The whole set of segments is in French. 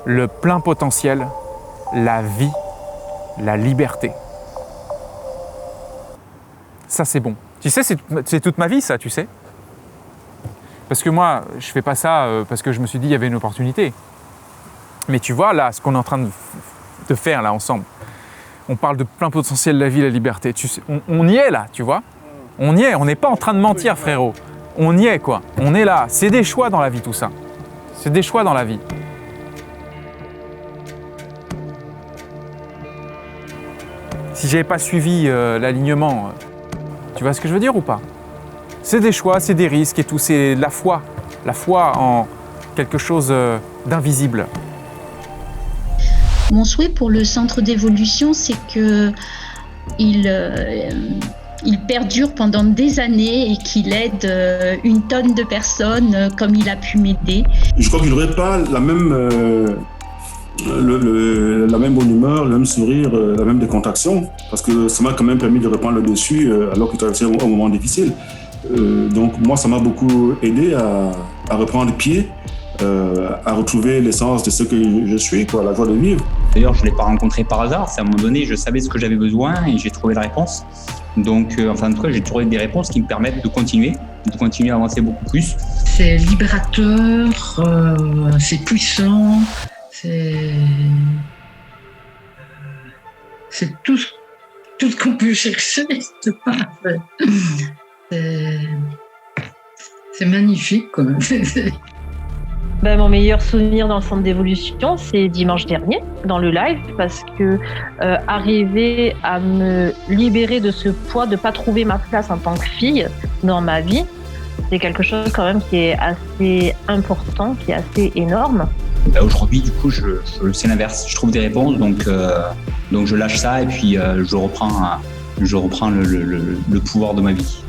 le plein potentiel, la vie, la liberté. Ça, c'est bon. Tu sais, c'est toute ma vie, ça, tu sais. Parce que moi, je fais pas ça parce que je me suis dit qu'il y avait une opportunité. Mais tu vois, là, ce qu'on est en train de faire, là, ensemble, on parle de plein potentiel, la vie, la liberté. Tu sais, on y est, là, tu vois. On y est, on n'est pas en train de mentir, frérot. On y est, quoi. On est là. C'est des choix dans la vie, tout ça. C'est des choix dans la vie. Si j'avais pas suivi l'alignement, tu vois ce que je veux dire ou pas? C'est des choix, c'est des risques et tout, c'est la foi en quelque chose d'invisible. Mon souhait pour le centre d'évolution, c'est qu'il perdure pendant des années et qu'il aide une tonne de personnes comme il a pu m'aider. Je crois qu'il n'aurait pas la même bonne humeur, le même sourire, la même décontraction, parce que ça m'a quand même permis de reprendre le dessus alors qu'il traversait un moment difficile. Donc moi, ça m'a beaucoup aidé à reprendre pied, à retrouver l'essence de ce que je suis, quoi, la joie de vivre. D'ailleurs, je ne l'ai pas rencontré par hasard. C'est à un moment donné, je savais ce que j'avais besoin et j'ai trouvé la réponse. Donc, en fin de compte, j'ai trouvé des réponses qui me permettent de continuer à avancer beaucoup plus. C'est libérateur, c'est puissant, c'est tout ce qu'on peut chercher. C'est magnifique, quoi. Mon meilleur souvenir dans le centre d'évolution, c'est dimanche dernier, dans le live, parce que arriver à me libérer de ce poids, de ne pas trouver ma place en tant que fille dans ma vie, c'est quelque chose quand même qui est assez important, qui est assez énorme. Aujourd'hui, du coup, c'est l'inverse. Je trouve des réponses, donc je lâche ça et puis je reprends le pouvoir de ma vie.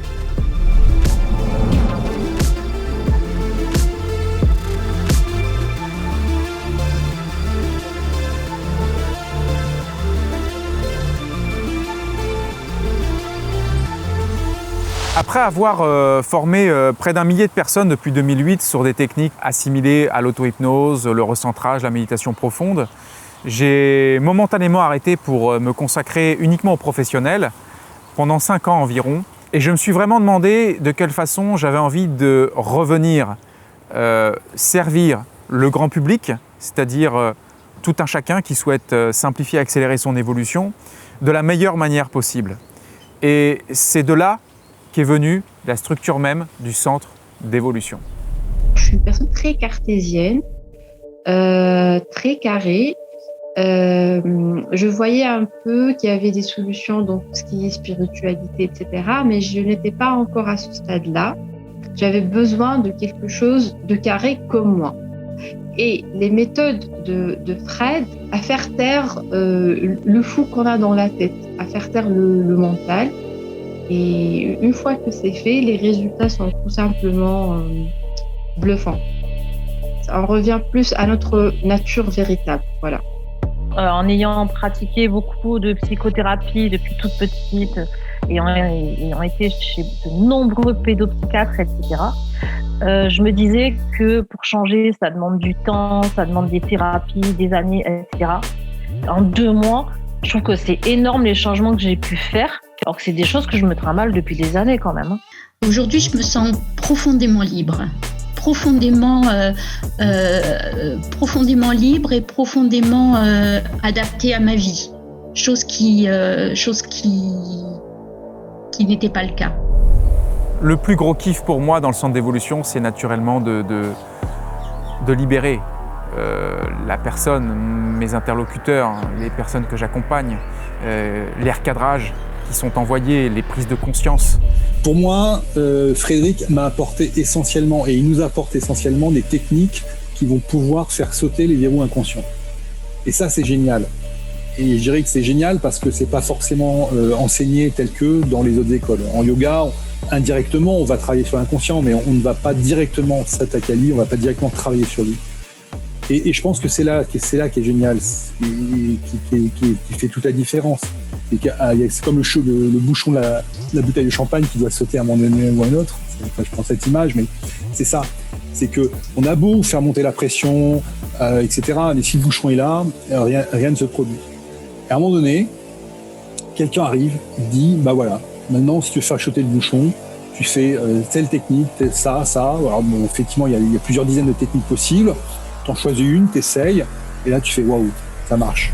Après avoir formé près d'1 millier de personnes depuis 2008 sur des techniques assimilées à l'auto-hypnose, le recentrage, la méditation profonde, j'ai momentanément arrêté pour me consacrer uniquement aux professionnels pendant 5 ans environ. Et je me suis vraiment demandé de quelle façon j'avais envie de revenir servir le grand public, c'est-à-dire tout un chacun qui souhaite simplifier et accélérer son évolution de la meilleure manière possible. Et c'est de là qu'est venue la structure même du centre d'évolution. Je suis une personne très cartésienne, très carrée. Je voyais un peu qu'il y avait des solutions dans tout ce qui est spiritualité, etc. Mais je n'étais pas encore à ce stade-là. J'avais besoin de quelque chose de carré comme moi. Et les méthodes de Fred à faire taire le fou qu'on a dans la tête, à faire taire le mental. Et une fois que c'est fait, les résultats sont tout simplement bluffants. On revient plus à notre nature véritable, voilà. En ayant pratiqué beaucoup de psychothérapie depuis toute petite et ayant été chez de nombreux pédopsychiatres, etc., je me disais que pour changer, ça demande du temps, ça demande des thérapies, des années, etc. En 2 mois, je trouve que c'est énorme les changements que j'ai pu faire, alors que c'est des choses que je me trimballe depuis des années quand même. Aujourd'hui, je me sens profondément libre. Profondément libre et profondément adaptée à ma vie. Chose qui n'était pas le cas. Le plus gros kiff pour moi dans le centre d'évolution, c'est naturellement de libérer la personne, mes interlocuteurs, les personnes que j'accompagne, les recadrages qui sont envoyés, les prises de conscience. Pour moi, Frédéric m'a apporté essentiellement, et il nous apporte essentiellement des techniques qui vont pouvoir faire sauter les verrous inconscients. Et ça, c'est génial. Et je dirais que c'est génial parce que c'est pas forcément enseigné tel que dans les autres écoles. En yoga, indirectement, on va travailler sur l'inconscient, mais on ne va pas directement s'attaquer à lui, on va pas directement travailler sur lui. Et je pense que c'est là qui est génial, qui fait toute la différence. C'est comme le bouchon de la bouteille de champagne qui doit sauter à un moment donné ou à un autre. Je prends cette image, mais c'est ça. C'est qu'on a beau faire monter la pression, etc. Mais si le bouchon est là, rien ne se produit. Et à un moment donné, quelqu'un arrive, il dit, bah voilà, maintenant si tu veux faire chuter le bouchon, tu fais telle technique, ça. Alors bon, effectivement, il y a plusieurs dizaines de techniques possibles. Tu en choisis une, tu essayes, et là tu fais waouh, ça marche.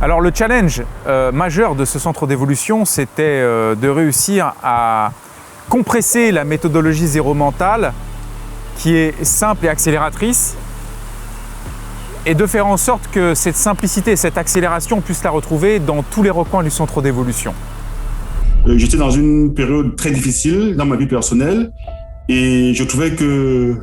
Alors le challenge majeur de ce centre d'évolution, c'était de réussir à compresser la méthodologie zéro mental, qui est simple et accélératrice, et de faire en sorte que cette simplicité et cette accélération, on puisse la retrouver dans tous les recoins du centre d'évolution. J'étais dans une période très difficile dans ma vie personnelle et je trouvais que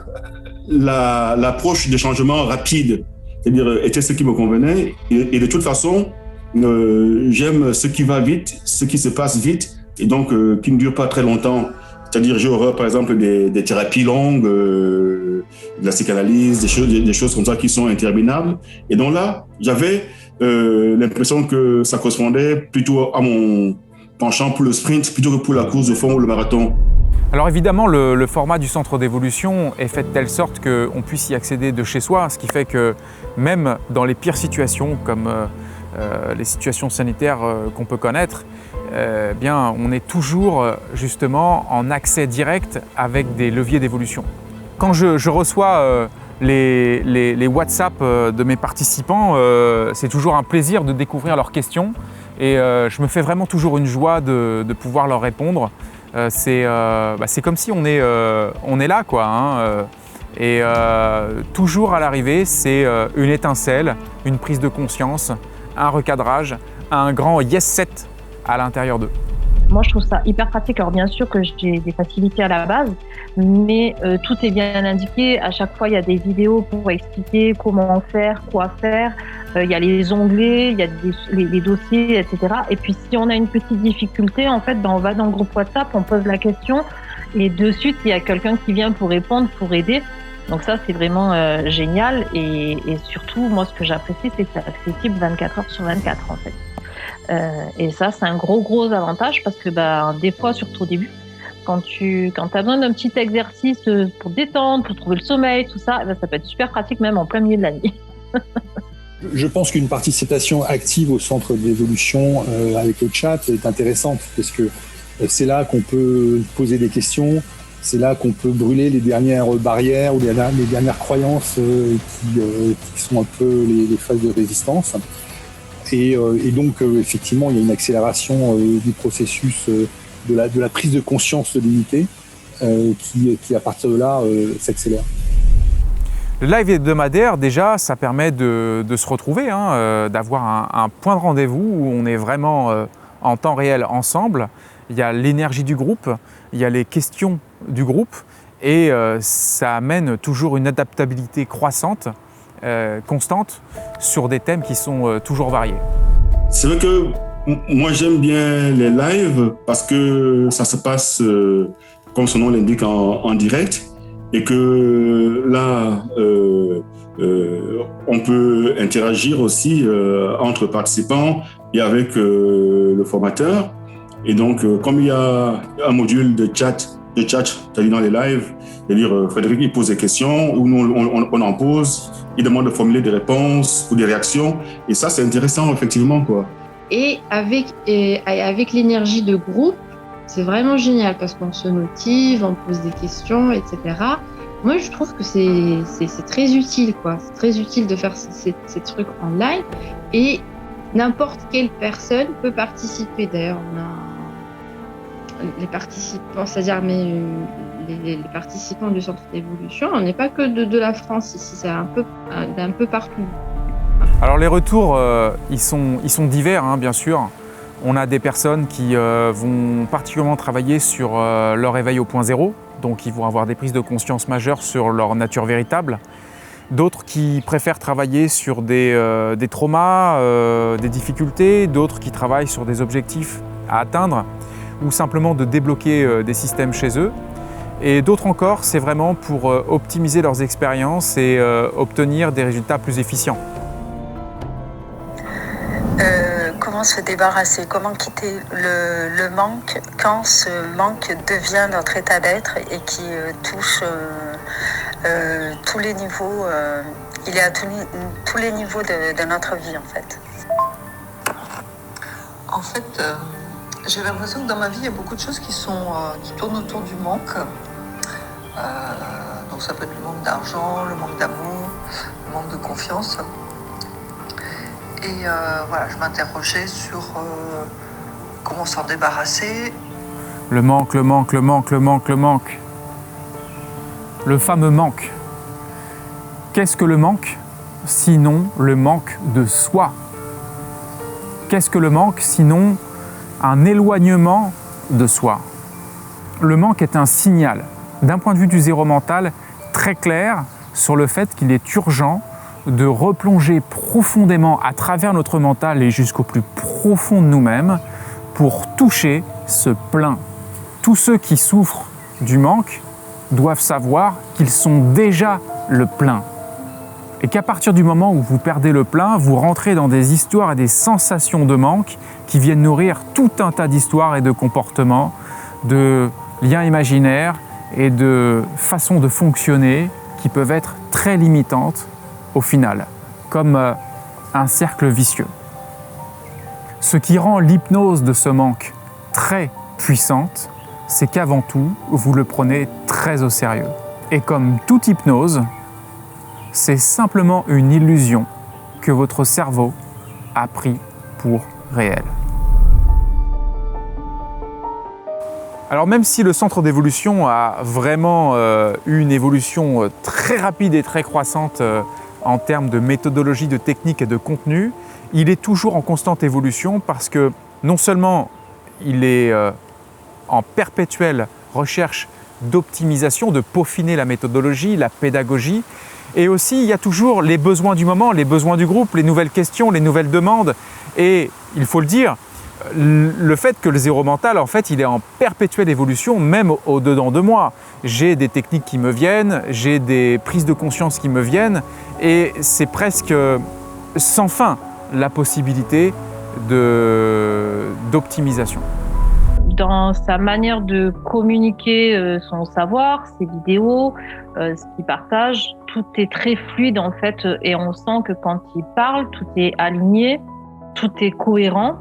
l'approche des changements rapides, c'est-à-dire, était ce qui me convenait. Et de toute façon, j'aime ce qui va vite, ce qui se passe vite et donc qui ne dure pas très longtemps. C'est-à-dire, j'ai horreur, par exemple, des thérapies longues, de la psychanalyse, des choses comme ça qui sont interminables. Et donc là, j'avais l'impression que ça correspondait plutôt à mon penchant pour le sprint plutôt que pour la course de fond ou le marathon. Alors évidemment, le format du centre d'évolution est fait de telle sorte qu'on puisse y accéder de chez soi, ce qui fait que même dans les pires situations, comme les situations sanitaires qu'on peut connaître, bien, on est toujours justement en accès direct avec des leviers d'évolution. Quand je reçois les WhatsApp de mes participants, c'est toujours un plaisir de découvrir leurs questions et je me fais vraiment toujours une joie de pouvoir leur répondre. C'est comme si on est là, quoi, hein, et toujours à l'arrivée, c'est une étincelle, une prise de conscience, un recadrage, un grand yes set à l'intérieur d'eux. Moi, je trouve ça hyper pratique. Alors, bien sûr que j'ai des facilités à la base, mais tout est bien indiqué. À chaque fois, il y a des vidéos pour expliquer comment faire, quoi faire. Il y a les onglets, il y a les dossiers, etc. Et puis, si on a une petite difficulté, en fait, on va dans le groupe WhatsApp, on pose la question et de suite, il y a quelqu'un qui vient pour répondre, pour aider. Donc ça, c'est vraiment génial. Et surtout, moi, ce que j'apprécie, c'est que c'est accessible 24 heures sur 24, en fait. Et ça, c'est un gros avantage parce que des fois, surtout au début, quand tu as besoin d'un petit exercice pour détendre, pour trouver le sommeil, tout ça, ça peut être super pratique même en plein milieu de la nuit. Je pense qu'une participation active au centre d'évolution avec le chat est intéressante parce que c'est là qu'on peut poser des questions, c'est là qu'on peut brûler les dernières barrières ou les dernières croyances qui sont un peu les phases de résistance. Et donc, effectivement, il y a une accélération du processus de la prise de conscience de l'unité qui, à partir de là, s'accélère. Le live hebdomadaire, déjà, ça permet de se retrouver, hein, d'avoir un point de rendez-vous où on est vraiment en temps réel ensemble. Il y a l'énergie du groupe, il y a les questions du groupe et ça amène toujours une adaptabilité croissante, constante, sur des thèmes qui sont toujours variés. C'est vrai que moi j'aime bien les lives parce que ça se passe, comme son nom l'indique, en direct et que là, on peut interagir aussi entre participants et avec le formateur. Et donc, comme il y a un module de chat, c'est-à-dire dans les lives, c'est-à-dire Frédéric il pose des questions ou nous on en pose, il demande de formuler des réponses ou des réactions, et ça c'est intéressant effectivement, quoi. Et avec l'énergie de groupe, c'est vraiment génial parce qu'on se motive, on pose des questions, etc. Moi, je trouve que c'est très utile, quoi. C'est très utile de faire ces trucs en live et n'importe quelle personne peut participer. D'ailleurs, on a les participants, c'est-à-dire les participants du centre d'évolution. On n'est pas que de la France ici, c'est un peu partout. Alors les retours, ils sont divers, hein, bien sûr. On a des personnes qui vont particulièrement travailler sur leur éveil au point zéro, donc ils vont avoir des prises de conscience majeures sur leur nature véritable. D'autres qui préfèrent travailler sur des traumas, des difficultés, d'autres qui travaillent sur des objectifs à atteindre ou simplement de débloquer des systèmes chez eux. Et d'autres encore, c'est vraiment pour optimiser leurs expériences et obtenir des résultats plus efficients. Comment se débarrasser, comment quitter le manque quand ce manque devient notre état d'être et qui touche tous les niveaux il est à tous les niveaux de notre vie, en fait. En fait, j'ai l'impression que dans ma vie, il y a beaucoup de choses qui tournent autour du manque. Donc ça peut être le manque d'argent, le manque d'amour, le manque de confiance. Et voilà, je m'interrogeais sur comment s'en débarrasser. Le manque, le manque, le manque, le manque, le manque. Le fameux manque. Qu'est-ce que le manque, sinon le manque de soi? Qu'est-ce que le manque, sinon un éloignement de soi? Le manque est un signal, d'un point de vue du zéro mental, très clair sur le fait qu'il est urgent de replonger profondément à travers notre mental et jusqu'au plus profond de nous-mêmes pour toucher ce plein. Tous ceux qui souffrent du manque doivent savoir qu'ils sont déjà le plein. Et qu'à partir du moment où vous perdez le plein, vous rentrez dans des histoires et des sensations de manque qui viennent nourrir tout un tas d'histoires et de comportements, de liens imaginaires et de façons de fonctionner qui peuvent être très limitantes au final, comme un cercle vicieux. Ce qui rend l'hypnose de ce manque très puissante, c'est qu'avant tout, vous le prenez très au sérieux. Et comme toute hypnose, c'est simplement une illusion que votre cerveau a pris pour réelle. Alors même si le centre d'évolution a vraiment eu une évolution très rapide et très croissante en termes de méthodologie, de technique et de contenu, il est toujours en constante évolution parce que non seulement il est en perpétuelle recherche d'optimisation, de peaufiner la méthodologie, la pédagogie, et aussi il y a toujours les besoins du moment, les besoins du groupe, les nouvelles questions, les nouvelles demandes, et il faut le dire, le fait que le zéro mental, en fait, il est en perpétuelle évolution, même au-dedans de moi. J'ai des techniques qui me viennent, j'ai des prises de conscience qui me viennent, et c'est presque sans fin la possibilité d'optimisation. Dans sa manière de communiquer son savoir, ses vidéos, ce qu'il partage, tout est très fluide en fait, et on sent que quand il parle, tout est aligné, tout est cohérent.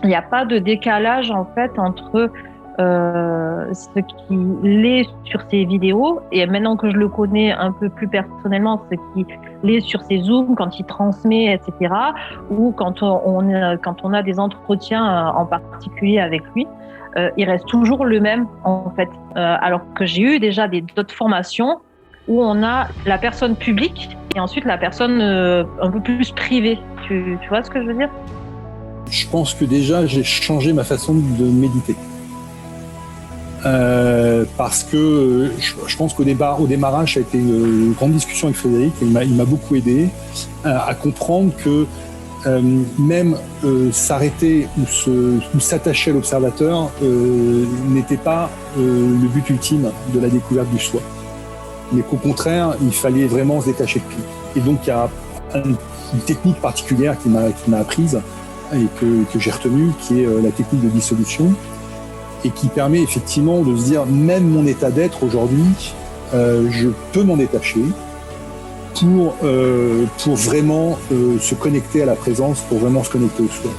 Il n'y a pas de décalage en fait entre ce qu'il est sur ses vidéos et maintenant que je le connais un peu plus personnellement, ce qu'il est sur ses zooms quand il transmet, etc. Ou quand on a des entretiens en particulier avec lui, il reste toujours le même en fait. Alors que j'ai eu déjà d'autres formations où on a la personne publique et ensuite la personne un peu plus privée. Tu vois ce que je veux dire ? Je pense que déjà, j'ai changé ma façon de méditer. Parce que je pense qu'au démarrage, ça a été une grande discussion avec Frédéric. Il m'a beaucoup aidé à comprendre que même s'arrêter ou s'attacher à l'observateur n'était pas le but ultime de la découverte du soi. Mais qu'au contraire, il fallait vraiment se détacher de tout. Et donc, il y a une technique particulière qui m'a apprise et que j'ai retenue, qui est la technique de dissolution, et qui permet effectivement de se dire, même mon état d'être aujourd'hui, je peux m'en détacher pour vraiment se connecter à la présence, pour vraiment se connecter au soi.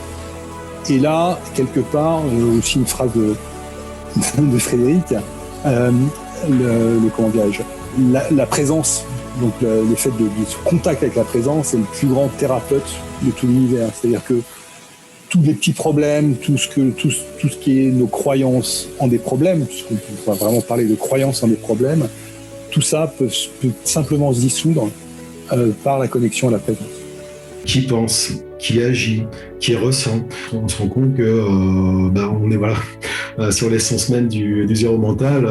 Et là, quelque part, aussi une phrase de Frédéric, comment dirais-je, la présence, donc le fait de ce contact avec la présence est le plus grand thérapeute de tout l'univers. C'est-à-dire que tous les petits problèmes, tout ce qui est nos croyances en des problèmes, puisqu'on va vraiment parler de croyances en des problèmes, tout ça peut simplement se dissoudre par la connexion à la présence. Qui pense, qui agit, qui ressent. On se rend compte que on est sur l'essence même du zéro mental.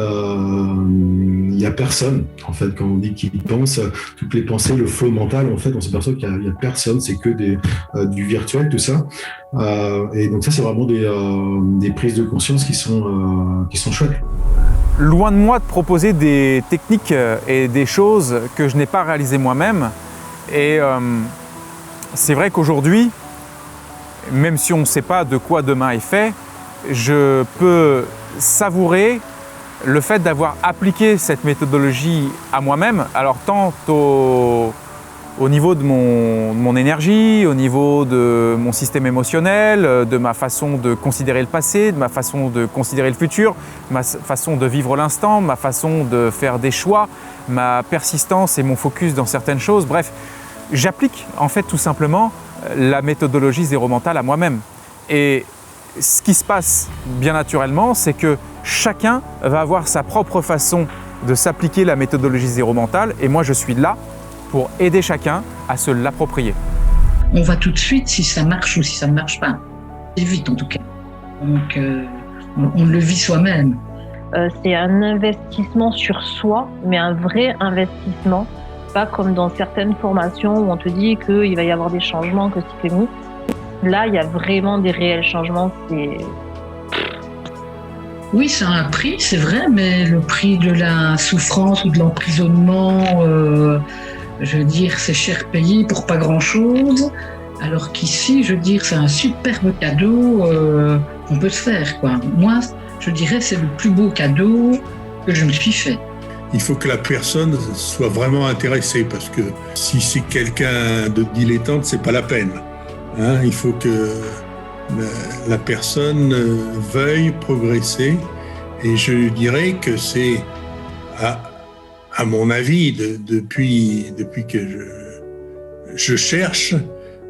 Il n'y a personne en fait quand on dit qu'il pense. Toutes les pensées, le flow mental, en fait, on s'aperçoit qu'il n'y a personne. C'est que du virtuel, tout ça. Et donc ça, c'est vraiment des prises de conscience qui sont chouettes. Loin de moi de proposer des techniques et des choses que je n'ai pas réalisées moi-même. Et c'est vrai qu'aujourd'hui, même si on ne sait pas de quoi demain est fait, je peux savourer le fait d'avoir appliqué cette méthodologie à moi-même, alors tant au au niveau de mon énergie, au niveau de mon système émotionnel, de ma façon de considérer le passé, de ma façon de considérer le futur, ma façon de vivre l'instant, ma façon de faire des choix, ma persistance et mon focus dans certaines choses. Bref, j'applique en fait tout simplement la méthodologie zéro mental à moi-même. Et ce qui se passe bien naturellement, c'est que chacun va avoir sa propre façon de s'appliquer la méthodologie zéro mental et moi je suis là pour aider chacun à se l'approprier. On voit tout de suite si ça marche ou si ça ne marche pas. C'est vite en tout cas. Donc on le vit soi-même. C'est un investissement sur soi, mais un vrai investissement. Pas comme dans certaines formations où on te dit qu'il va y avoir des changements, que c'est que là, il y a vraiment des réels changements. Oui, ça a un prix, c'est vrai, mais le prix de la souffrance ou de l'emprisonnement, je veux dire, c'est cher payé pour pas grand-chose. Alors qu'ici, je veux dire, c'est un superbe cadeau qu'on peut se faire, quoi. Moi, je dirais, c'est le plus beau cadeau que je me suis fait. Il faut que la personne soit vraiment intéressée, parce que si c'est quelqu'un de dilettante, c'est pas la peine. Hein, il faut que la personne veuille progresser, et je dirais que c'est, à mon avis, depuis que je cherche,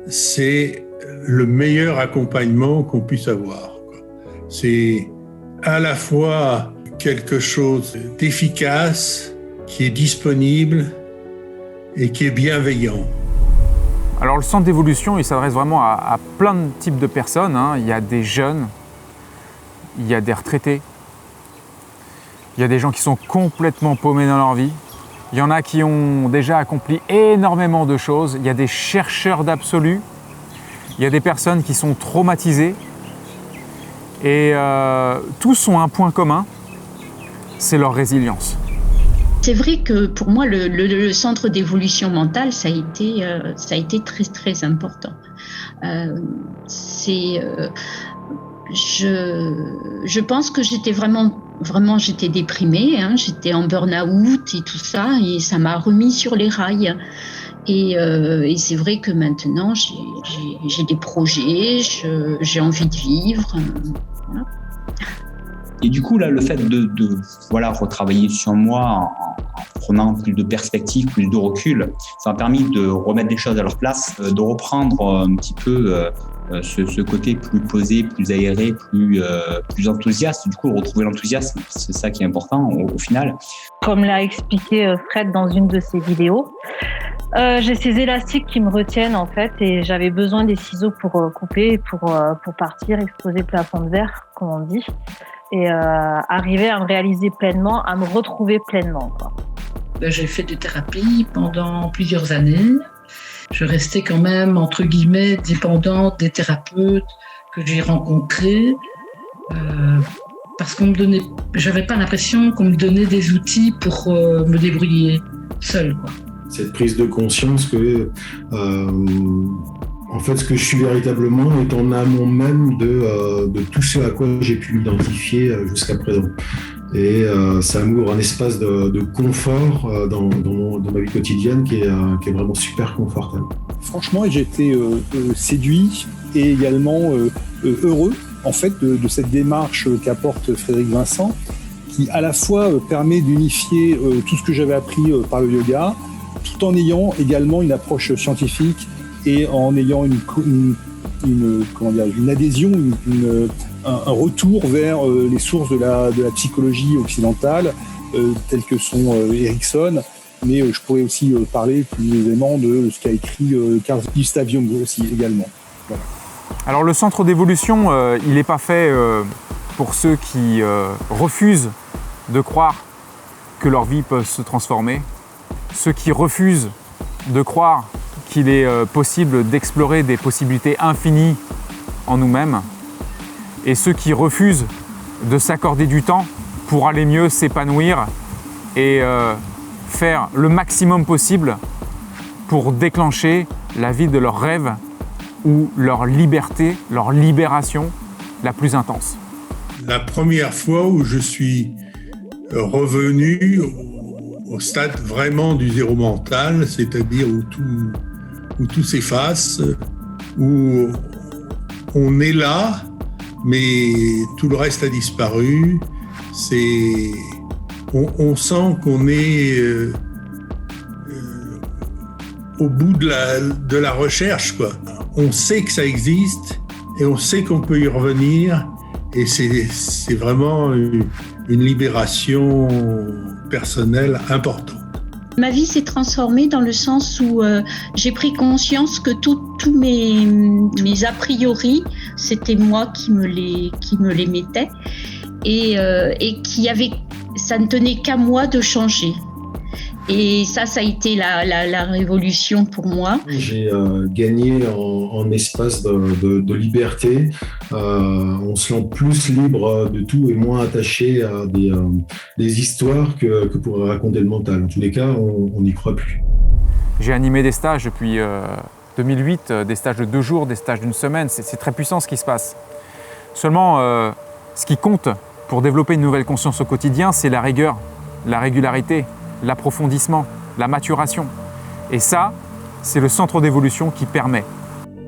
c'est le meilleur accompagnement qu'on puisse avoir, quoi. C'est à la fois quelque chose d'efficace, qui est disponible et qui est bienveillant. Alors le centre d'évolution, il s'adresse vraiment à plein de types de personnes, hein. Il y a des jeunes, il y a des retraités, il y a des gens qui sont complètement paumés dans leur vie, il y en a qui ont déjà accompli énormément de choses, il y a des chercheurs d'absolu, il y a des personnes qui sont traumatisées et tous ont un point commun, c'est leur résilience. C'est vrai que pour moi, le centre d'évolution mentale, ça a été très, très important. Je pense que j'étais vraiment j'étais déprimée, hein, j'étais en burn-out et tout ça, et ça m'a remis sur les rails. Et c'est vrai que maintenant, j'ai des projets, j'ai envie de vivre. Voilà. Et du coup, là, le fait de retravailler sur moi en prenant plus de perspective, plus de recul, ça m'a permis de remettre des choses à leur place, de reprendre un petit peu ce côté plus posé, plus aéré, plus enthousiaste. Du coup, retrouver l'enthousiasme, c'est ça qui est important au final. Comme l'a expliqué Fred dans une de ses vidéos, j'ai ces élastiques qui me retiennent en fait, et j'avais besoin des ciseaux pour couper, pour partir, exploser le plafond de verre, comme on dit. Et arriver à me réaliser pleinement, à me retrouver pleinement, quoi. J'ai fait des thérapies pendant plusieurs années. Je restais quand même, entre guillemets, dépendante des thérapeutes que j'ai rencontrés parce qu'on me donnait, j'avais pas l'impression qu'on me donnait des outils pour me débrouiller seule, quoi. Cette prise de conscience que en fait, ce que je suis véritablement est en amont même de tout ce à quoi j'ai pu m'identifier jusqu'à présent. Et ça m'ouvre un espace de confort dans ma vie quotidienne qui est vraiment super confortable. Franchement, j'ai été séduit et également heureux en fait de cette démarche qu'apporte Frédéric Vincent, qui à la fois permet d'unifier tout ce que j'avais appris par le yoga, tout en ayant également une approche scientifique et en ayant une adhésion, un retour vers les sources de la psychologie occidentale, telles que sont Erickson, mais je pourrais aussi parler plus aisément de ce qu'a écrit Carl Gustav Jung aussi également. Voilà. Alors le centre d'évolution, il n'est pas fait pour ceux qui refusent de croire que leur vie peut se transformer, ceux qui refusent de croire qu'il est possible d'explorer des possibilités infinies en nous-mêmes, et ceux qui refusent de s'accorder du temps pour aller mieux s'épanouir et faire le maximum possible pour déclencher la vie de leurs rêves ou leur liberté, leur libération la plus intense. La première fois où je suis revenu au stade vraiment du zéro mental, c'est-à-dire où tout s'efface, où on est là, mais tout le reste a disparu. On sent qu'on est au bout de la recherche, quoi. On sait que ça existe et on sait qu'on peut y revenir, et c'est vraiment une libération personnelle importante. Ma vie s'est transformée dans le sens où j'ai pris conscience que tous mes a priori, c'était moi qui me les mettais, et ça ne tenait qu'à moi de changer. Et ça a été la révolution pour moi. J'ai gagné en espace de liberté. On se sent plus libre de tout et moins attaché à des histoires que pourrait raconter le mental. En tous les cas, on n'y croit plus. J'ai animé des stages depuis 2008, des stages de 2 jours, des stages d'1 semaine. C'est très puissant ce qui se passe. Seulement, ce qui compte pour développer une nouvelle conscience au quotidien, c'est la rigueur, la régularité, l'approfondissement, la maturation. Et ça, c'est le centre d'évolution qui permet.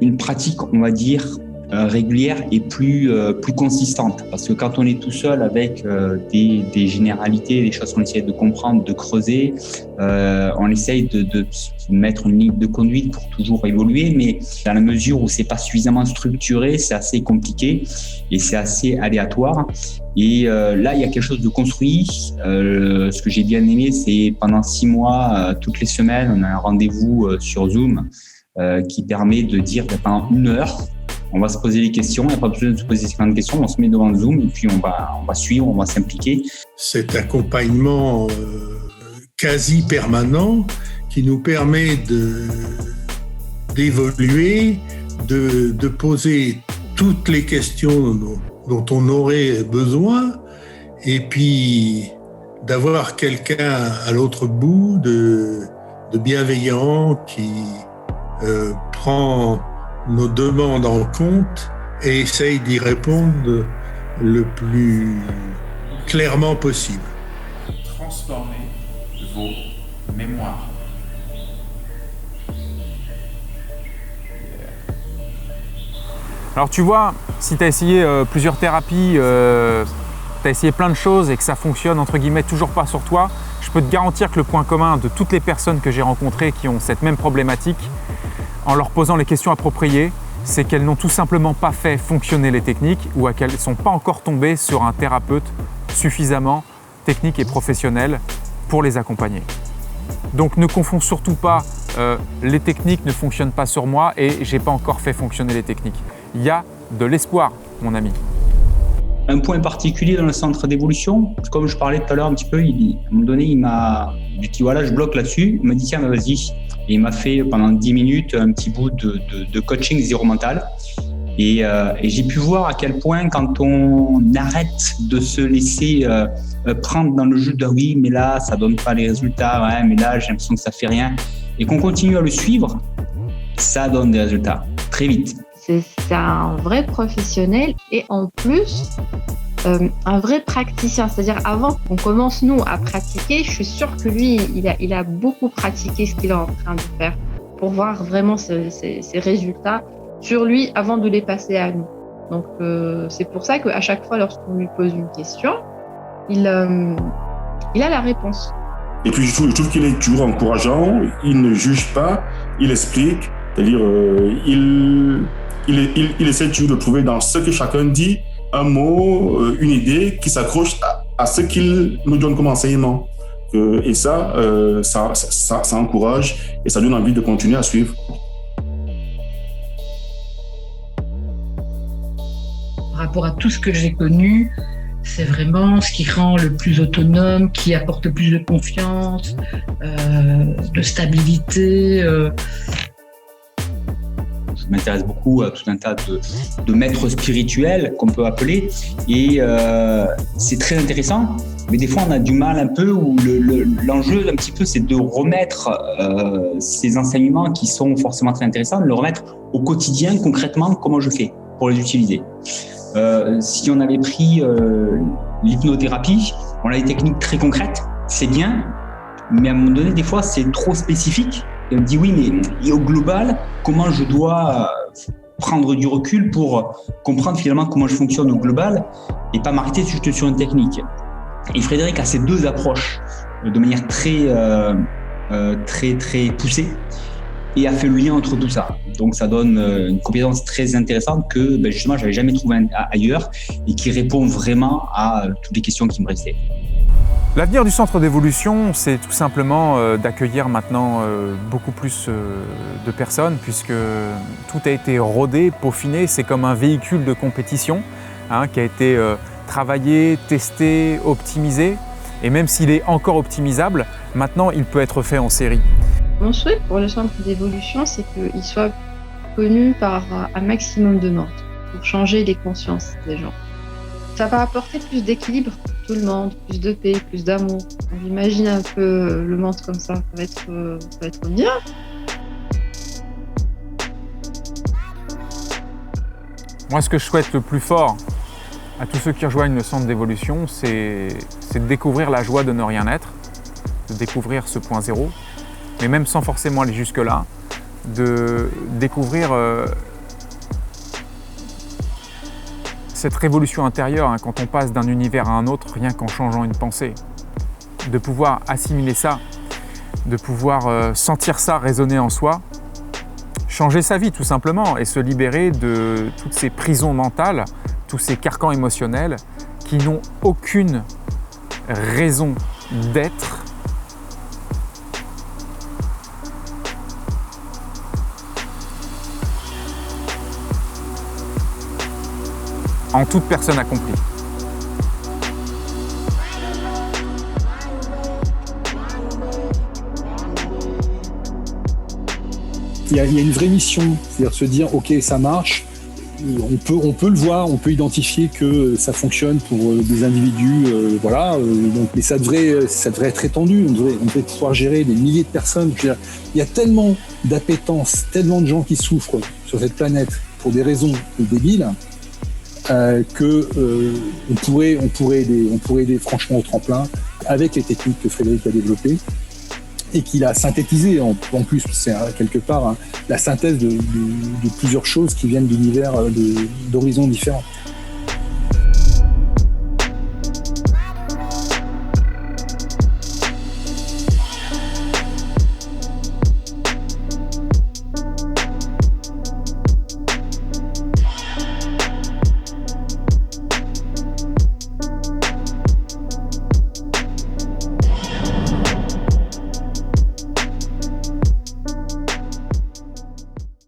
Une pratique, on va dire, régulière et plus consistante. Parce que quand on est tout seul avec des généralités, des choses qu'on essaie de comprendre, de creuser, on essaye de mettre une ligne de conduite pour toujours évoluer, mais dans la mesure où c'est pas suffisamment structuré, c'est assez compliqué et c'est assez aléatoire. Et là, il y a quelque chose de construit. Ce que j'ai bien aimé, c'est pendant 6 mois, toutes les semaines, on a un rendez-vous sur Zoom qui permet de dire pendant 1 heure, on va se poser les questions, il n'y a pas besoin de se poser 50 questions, on se met devant le Zoom et puis on va suivre, on va s'impliquer. Cet accompagnement quasi permanent qui nous permet d'évoluer, de poser toutes les questions dont on aurait besoin, et puis d'avoir quelqu'un à l'autre bout de bienveillant qui prend nos demandes en compte et essaye d'y répondre le plus clairement possible. Transformer vos mémoires. Alors tu vois, si tu as essayé plusieurs thérapies, tu as essayé plein de choses et que ça fonctionne entre guillemets toujours pas sur toi, je peux te garantir que le point commun de toutes les personnes que j'ai rencontrées qui ont cette même problématique, en leur posant les questions appropriées, c'est qu'elles n'ont tout simplement pas fait fonctionner les techniques ou qu'elles ne sont pas encore tombées sur un thérapeute suffisamment technique et professionnel pour les accompagner. Donc ne confonds surtout pas les techniques ne fonctionnent pas sur moi et j'ai pas encore fait fonctionner les techniques. Il y a de l'espoir, mon ami. Un point particulier dans le centre d'évolution, comme je parlais tout à l'heure un petit peu, à un moment donné, il m'a dit voilà, je bloque là-dessus. Il m'a dit tiens, vas-y. Et il m'a fait pendant 10 minutes un petit bout de coaching zéro mental. Et j'ai pu voir à quel point quand on arrête de se laisser prendre dans le jeu de oui, mais là, ça donne pas les résultats, ouais, mais là, j'ai l'impression que ça fait rien. Et qu'on continue à le suivre, ça donne des résultats très vite. C'est un vrai professionnel et en plus, un vrai praticien. C'est-à-dire avant qu'on commence nous à pratiquer, je suis sûre que lui, il a beaucoup pratiqué ce qu'il est en train de faire pour voir vraiment ses résultats sur lui avant de les passer à nous. Donc c'est pour ça qu'à chaque fois lorsqu'on lui pose une question, il a la réponse. Et puis je trouve qu'il est toujours encourageant, il ne juge pas, il explique, c'est-à-dire il essaie toujours de trouver dans ce que chacun dit un mot, une idée qui s'accroche à ce qu'il nous donne comme enseignement. Et ça encourage et ça donne envie de continuer à suivre. Par rapport à tout ce que j'ai connu, c'est vraiment ce qui rend le plus autonome, qui apporte le plus de confiance, de stabilité. Je m'intéresse beaucoup à tout un tas de maîtres spirituels qu'on peut appeler et c'est très intéressant, mais des fois on a du mal un peu où l'enjeu un petit peu c'est de remettre ces enseignements qui sont forcément très intéressants, de le remettre au quotidien concrètement comment je fais pour les utiliser. Si on avait pris l'hypnothérapie, on a des techniques très concrètes, c'est bien, Mais à un moment donné, des fois, c'est trop spécifique. Et on me dit oui, mais au global, comment je dois prendre du recul pour comprendre finalement comment je fonctionne au global et pas m'arrêter juste sur une technique. Et Frédéric a ces deux approches de manière très poussée et a fait le lien entre tout ça. Donc ça donne une compétence très intéressante que justement j'avais jamais trouvé ailleurs et qui répond vraiment à toutes les questions qui me restaient. L'avenir du centre d'évolution, c'est tout simplement d'accueillir maintenant beaucoup plus de personnes, puisque tout a été rodé, peaufiné. C'est comme un véhicule de compétition qui a été travaillé, testé, optimisé. Et même s'il est encore optimisable, maintenant il peut être fait en série. Mon souhait pour le centre d'évolution, c'est qu'il soit connu par un maximum de monde pour changer les consciences des gens. Ça va apporter plus d'équilibre pour tout le monde, plus de paix, plus d'amour. On imagine un peu le monde comme ça va être bien. Moi, ce que je souhaite le plus fort à tous ceux qui rejoignent le centre d'évolution, c'est de découvrir la joie de ne rien être, de découvrir ce point zéro, mais même sans forcément aller jusque-là, de découvrir cette révolution intérieure, quand on passe d'un univers à un autre, rien qu'en changeant une pensée. De pouvoir assimiler ça, de pouvoir sentir ça résonner en soi, changer sa vie tout simplement et se libérer de toutes ces prisons mentales, tous ces carcans émotionnels qui n'ont aucune raison d'être. En toute personne accomplie. Il y a une vraie mission, c'est-à-dire se dire ok, ça marche, on peut le voir, on peut identifier que ça fonctionne pour des individus, donc, mais ça devrait être étendu, on devrait pouvoir gérer des milliers de personnes. Je veux dire, il y a tellement d'appétence, tellement de gens qui souffrent sur cette planète pour des raisons débiles. On pourrait aider franchement au tremplin avec les techniques que Frédéric a développées et qu'il a synthétisées en plus, c'est quelque part la synthèse de plusieurs choses qui viennent d'univers, d'horizons différents.